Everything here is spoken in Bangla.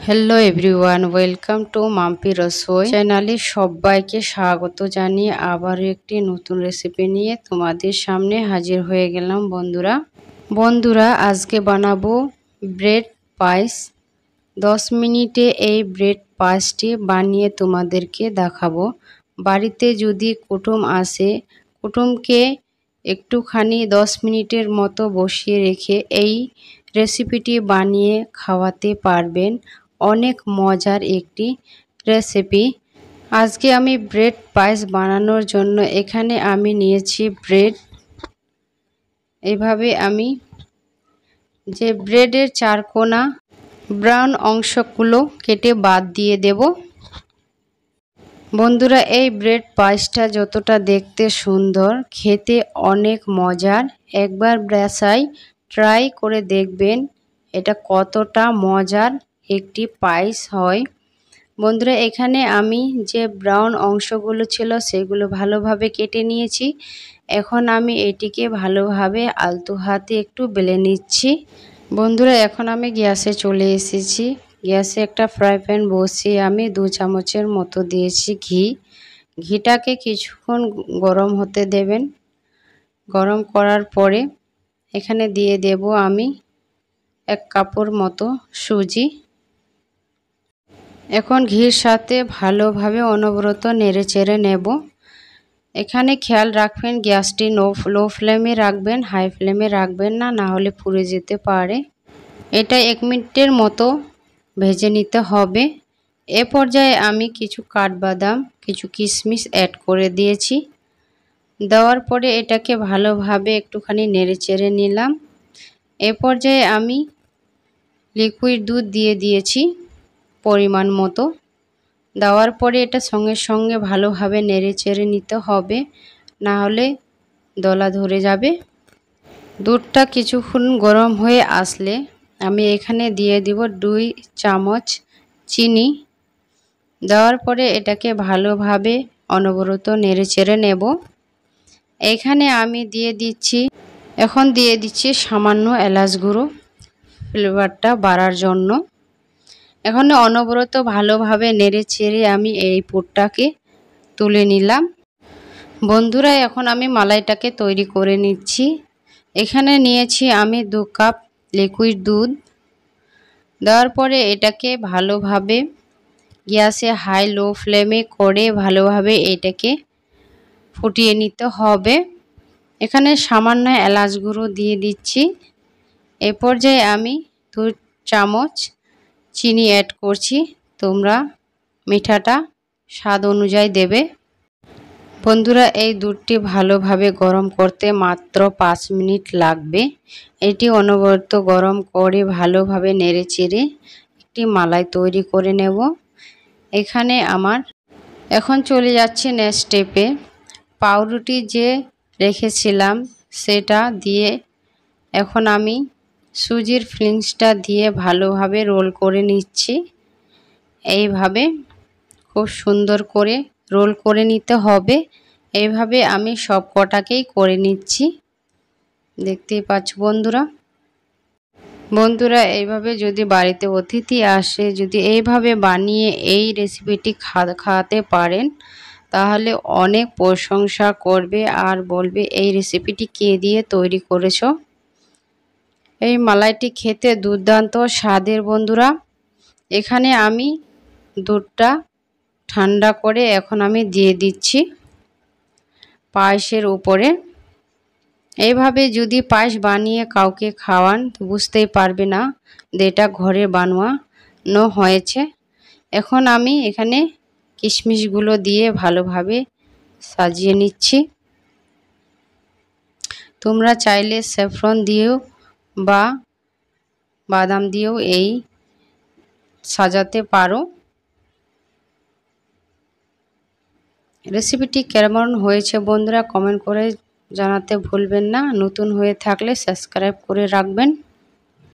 Hello everyone, welcome to Mampi Rasoi চ্যানেলে সবাইকে স্বাগত জানিয়ে আবারও একটি নতুন রেসিপি নিয়ে তোমাদের সামনে হাজির হয়ে গেলাম। বন্ধুরা আজকে বানাবো ব্রেড পায়েস। 10 মিনিটে এই ব্রেড পায়েসটি বানিয়ে তোমাদেরকে দেখাবো। বাড়িতে যদি কুটুম আসে, কুটুমকে একটুখানি 10 মিনিটের মতো বসিয়ে রেখে এই রেসিপিটি বানিয়ে খাওয়াতে পারবেন। অনেক মজার একটি রেসিপি। আজকে আমি ব্রেড পায়েস বানানোর জন্য এখানে আমি নিয়েছি ব্রেড। এইভাবে আমি যে ব্রেডের চারকোনা ব্রাউন অংশগুলো কেটে বাদ দিয়ে দেব। বন্ধুরা এই ব্রেড পায়েসটা যতটা দেখতে সুন্দর, খেতে অনেক মজার। একবার বাসায় ট্রাই করে দেখবেন এটা কতটা মজার একটি পায়েস হয়। বন্ধুরা এখানে আমি যে ব্রাউন অংশগুলো ছিল সেগুলো ভালোভাবে কেটে নিয়েছি। এখন আমি এটিকে ভালোভাবে আলতো হাতে একটু বেলে নিচ্ছি। বন্ধুরা এখন আমি গ্যাসে চলে এসেছি। গ্যাসে একটা ফ্রাই প্যান বসিয়ে আমি 2 চামচের মতো দিয়েছি ঘি। ঘিটাকে কিছুক্ষণ গরম হতে দেবেন। গরম করার পরে এখানে দিয়ে দেব আমি 1 কাপের মতো সুজি। এখন ঘির সাথে ভালোভাবে অনবরত নেড়েচেড়ে নেব। এখানে খেয়াল রাখবেন গ্যাসটি লো ফ্লেমে রাখবেন, হাই ফ্লেমে রাখবেন না, না হলে পুড়ে যেতে পারে। এটা 1 মিনিটের মতো ভেজে নিতে হবে। এ পর্যায়ে আমি কিছু কাঠবাদাম, কিছু কিশমিশ অ্যাড করে দিয়েছি। দেওয়ার পরে এটাকে ভালোভাবে একটুখানি নেড়েচেড়ে নিলাম। এ পর্যায়ে আমি লিকুইড দুধ দিয়ে দিয়েছি পরিমাণ মতো। দেওয়ার পরে এটা সঙ্গে সঙ্গে ভালোভাবে নেড়েচেড়ে নিতে হবে, না হলে দলা ধরে যাবে। দুধটা কিছুক্ষণ গরম হয়ে আসলে আমি এখানে দিয়ে দিব 2 চামচ চিনি। দেওয়ার পরে এটাকে ভালোভাবে অনবরত নেড়েচেড়ে নেব। এখানে আমি দিয়ে দিচ্ছি সামান্য এলাচ গুঁড়ো, ফ্লেভারটা বাড়ার জন্য। এখন অনবরত ভালোভাবে নেড়েচেড়ে আমি এই পুরটাকে তুলে নিলাম। বন্ধুরা এখন আমি মালাইটাকে তৈরি করে নিচ্ছি। এখানে নিয়েছি আমি 2 কাপ লিকুইড দুধ। দেওয়ার পরে এটাকে ভালোভাবে গ্যাসে হাই লো ফ্লেমে করে ভালোভাবে এটাকে ফুটিয়ে নিতে হবে। এখানে সামান্য এলাচ গুঁড়ো দিয়ে দিচ্ছি। এ পর্যায়ে আমি 2 চামচ চিনি অ্যাড করছি। তোমরা মিঠাটা স্বাদ অনুযায়ী দেবে। বন্ধুরা এই দুধটি ভালোভাবে গরম করতে মাত্র 5 মিনিট লাগবে। এটি অনবরত গরম করে ভালোভাবে নেড়েচেড়ে একটি মালাই তৈরি করে নেব। এখানে আমার এখন চলে যাচ্ছে নেক্সট স্টেপে। পাউরুটি যে রেখেছিলাম সেটা দিয়ে এখন আমি সুজির ফিলিংসটা দিয়ে ভালোভাবে রোল করে নিচ্ছি। এইভাবে খুব সুন্দর করে রোল করে নিতে হবে। এইভাবে আমি সব কটাকেই করে নিচ্ছি, দেখতেই পাচ্ছ বন্ধুরা এইভাবে যদি বাড়িতে অতিথি আসে, যদি এইভাবে বানিয়ে এই রেসিপিটি খাওয়াতে পারেন তাহলে অনেক প্রশংসা করবে আর বলবে এই রেসিপিটি কে দিয়ে তৈরি করেছো। এই মালাইটি খেতে দুর্দান্ত স্বাদের। বন্ধুরা এখানে আমি দুধটা ঠান্ডা করে এখন আমি দিয়ে দিচ্ছি পায়েসের উপরে। এইভাবে যদি পায়েস বানিয়ে কাউকে খাওয়ান তো বুঝতেই পারবে না যে এটা ঘরে বানানো হয়েছে। এখন আমি এখানে কিশমিশগুলো দিয়ে ভালোভাবে সাজিয়ে নিচ্ছি। তোমরা চাইলে স্যাফরন দিয়েও বা বাদাম দিয়েও এই সাজাতে পারো। রেসিপিটি কেমন হয়েছে বন্ধুরা কমেন্ট করে জানাতে ভুলবেন না। নতুন হয়ে থাকলে সাবস্ক্রাইব করে রাখবেন।